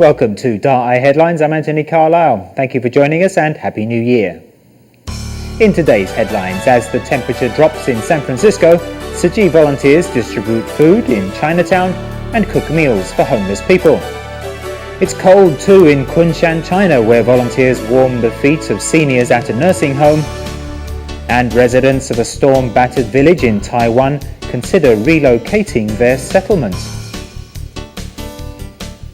Welcome to Da'ai Headlines. I'm Anthony Carlisle. Thank you for joining us and Happy New Year. In today's headlines, as the temperature drops in San Francisco, Tzu Chi volunteers distribute food in Chinatown and cook meals for homeless people. It's cold too in Kunshan, China, where volunteers warm the feet of seniors at a nursing home. And residents of a storm-battered village in Taiwan consider relocating their settlement.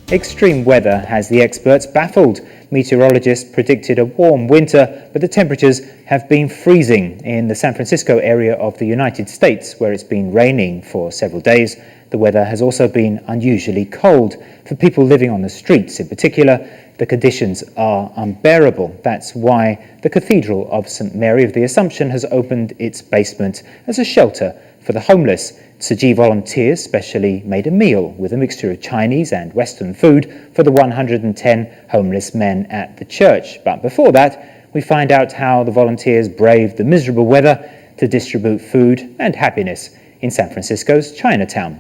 Extreme weather has the experts baffled. Meteorologists predicted a warm winter, but the temperatures have been freezing in the San Francisco area of the United States, where it's been raining for several days. The weather has also been unusually cold. For people living on the streets in particular, the conditions are unbearable. That's why the Cathedral of St. Mary of the Assumption has opened its basement as a shelter for the homeless. Tzu Chi volunteers specially made a meal with a mixture of Chinese and Western food for the 110 homeless men at the church. But before that, we find out how the volunteers braved the miserable weather to distribute food and happiness in San Francisco's Chinatown.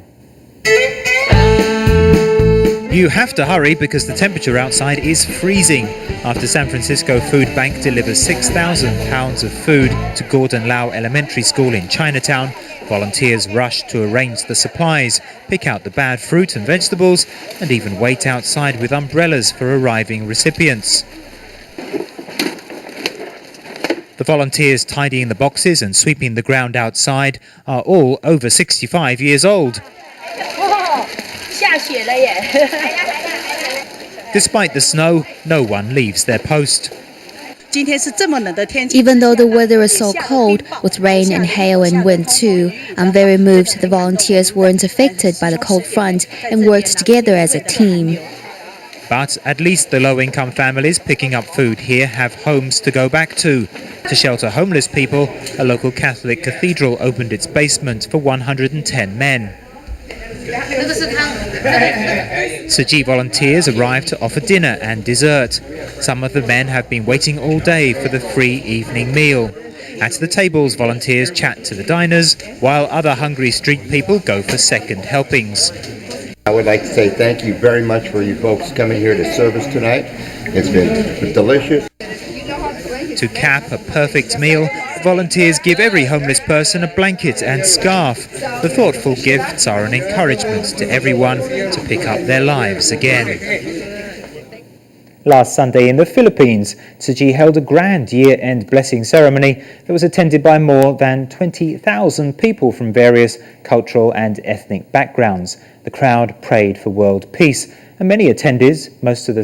You have to hurry because the temperature outside is freezing. After San Francisco Food Bank delivers 6,000 pounds of food to Gordon Lau Elementary School in Chinatown, volunteers rush to arrange the supplies, pick out the bad fruit and vegetables, and even wait outside with umbrellas for arriving recipients. The volunteers tidying the boxes and sweeping the ground outside are all over 65 years old. Despite the snow, no one leaves their post. Even though the weather is so cold, with rain and hail and wind too, I'm very moved the volunteers weren't affected by the cold front and worked together as a team. But at least the low-income families picking up food here have homes to go back to. To shelter homeless people, a local Catholic cathedral opened its basement for 110 men. Tzu Chi volunteers arrived to offer dinner and dessert. Some of the men have been waiting all day for the free evening meal. At the tables, volunteers chat to the diners, while other hungry street people go for second helpings. I would like to say thank you very much for you folks coming here to serve us tonight. It's been delicious. To cap a perfect meal, volunteers give every homeless person a blanket and scarf. The thoughtful gifts are an encouragement to everyone to pick up their lives again. Last Sunday in the Philippines, Tzu Chi held a grand year-end blessing ceremony that was attended by more than 20,000 people from various cultural and ethnic backgrounds. The crowd prayed for world peace, and many attendees, most of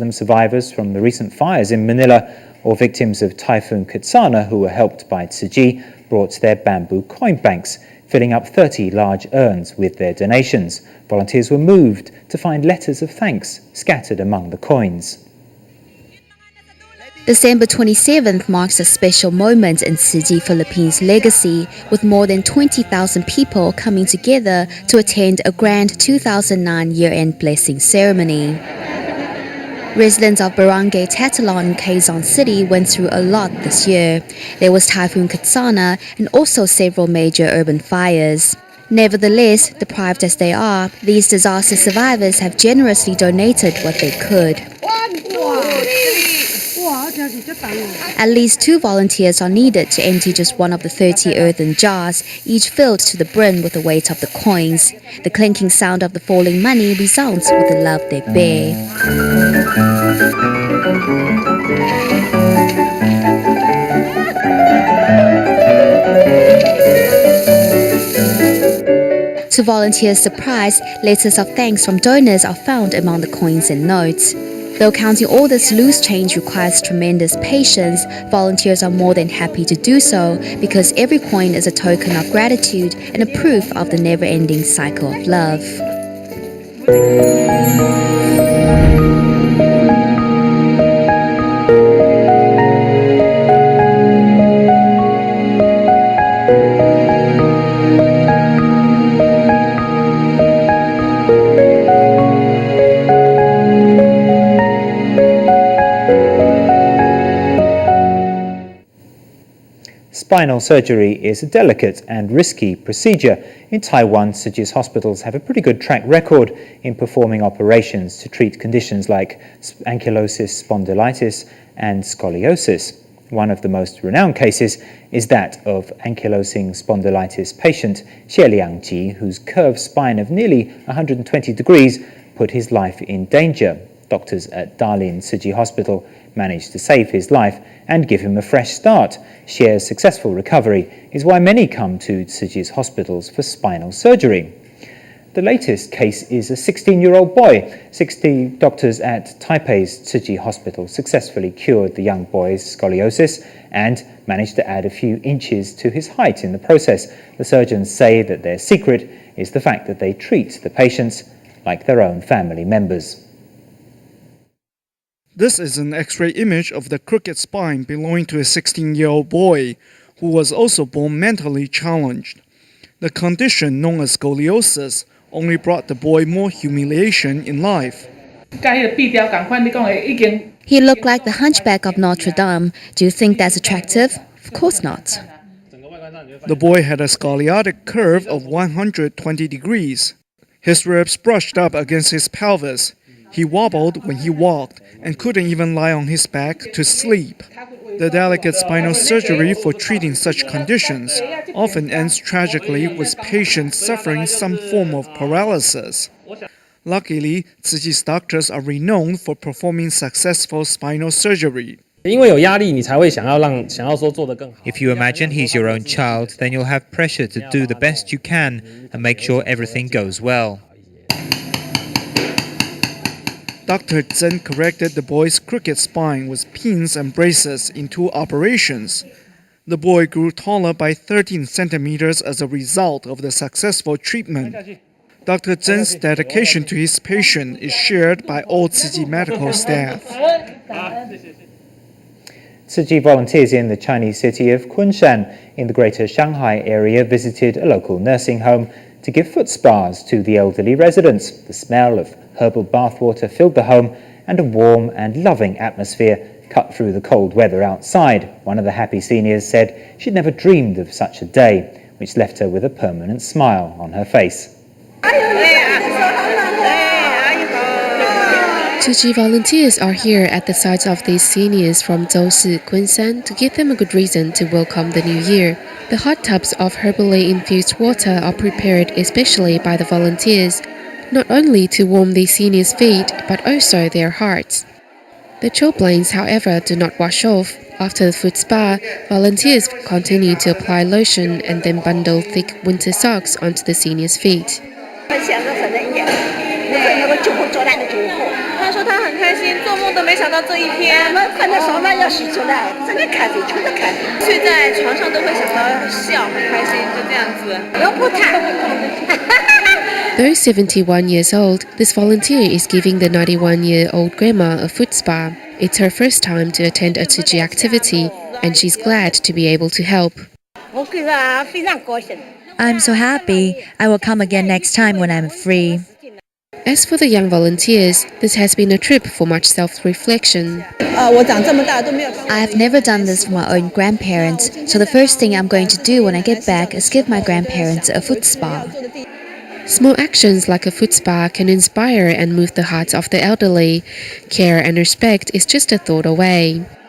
them survivors from the recent fires in Manila or victims of Typhoon Katsana who were helped by Tzu Chi, brought their bamboo coin banks, filling up 30 large urns with their donations. Volunteers were moved to find letters of thanks scattered among the coins. December 27th marks a special moment in Tzu Chi Philippines' legacy, with more than 20,000 people coming together to attend a grand 2009 year-end blessing ceremony. Residents of Barangay Tatalon in Quezon City went through a lot this year. There was Typhoon Katsana and also several major urban fires. Nevertheless, deprived as they are, these disaster survivors have generously donated what they could. At least 2 volunteers are needed to empty just one of the 30 earthen jars, each filled to the brim with the weight of the coins. The clinking sound of the falling money resounds with the love they bear. To volunteers' surprise, letters of thanks from donors are found among the coins and notes. Though counting all this loose change requires tremendous patience, volunteers are more than happy to do so because every coin is a token of gratitude and a proof of the never-ending cycle of love. Spinal surgery is a delicate and risky procedure. In Taiwan, Tzu Chi's hospitals have a pretty good track record in performing operations to treat conditions like ankylosing spondylitis and scoliosis. One of the most renowned cases is that of ankylosing spondylitis patient Xie Liangji, whose curved spine of nearly 120 degrees put his life in danger. Doctors at Dalian Tzu Chi Hospital managed to save his life and give him a fresh start. Xie's successful recovery is why many come to Tzu Chi's hospitals for spinal surgery. The latest case is a 16-year-old boy. 60 doctors at Taipei's Tzu Chi Hospital successfully cured the young boy's scoliosis and managed to add a few inches to his height in the process. The surgeons say that their secret is the fact that they treat the patients like their own family members. This is an X-ray image of the crooked spine belonging to a 16-year-old boy who was also born mentally challenged. The condition known as scoliosis only brought the boy more humiliation in life. He looked like the hunchback of Notre Dame. Do you think that's attractive? Of course not. The boy had a scoliotic curve of 120 degrees. His ribs brushed up against his pelvis. He wobbled when he walked and couldn't even lie on his back to sleep. The delicate spinal surgery for treating such conditions often ends tragically with patients suffering some form of paralysis. Luckily, Tzu Chi's doctors are renowned for performing successful spinal surgery. If you imagine he's your own child, then you'll have pressure to do the best you can and make sure everything goes well. Dr. Zhen corrected the boy's crooked spine with pins and braces in 2 operations. The boy grew taller by 13 centimeters as a result of the successful treatment. Dr. Zhen's dedication to his patient is shared by all Tzu Chi medical staff. Tzu Chi volunteers in the Chinese city of Kunshan in the greater Shanghai area visited a local nursing home to give foot spas to the elderly residents. The smell of herbal bathwater filled the home and a warm and loving atmosphere cut through the cold weather outside. One of the happy seniors said she'd never dreamed of such a day, which left her with a permanent smile on her face. Tzu Chi volunteers are here at the sites of these seniors from Zhousi, Kunshan to give them a good reason to welcome the new year. The hot tubs of herbally infused water are prepared especially by the volunteers, not only to warm the seniors' feet, but also their hearts. The chilblains, however, do not wash off. After the foot spa, volunteers continue to apply lotion and then bundle thick winter socks onto the seniors' feet. Though 71 years old, this volunteer is giving the 91-year-old grandma a foot spa. It's her first time to attend a Tzu Chi activity, and she's glad to be able to help. I'm so happy. I will come again next time when I'm free. As for the young volunteers, this has been a trip for much self-reflection. I've never done this for my own grandparents, so the first thing I'm going to do when I get back is give my grandparents a foot spa. Small actions like a foot spa can inspire and move the hearts of the elderly. Care and respect is just a thought away.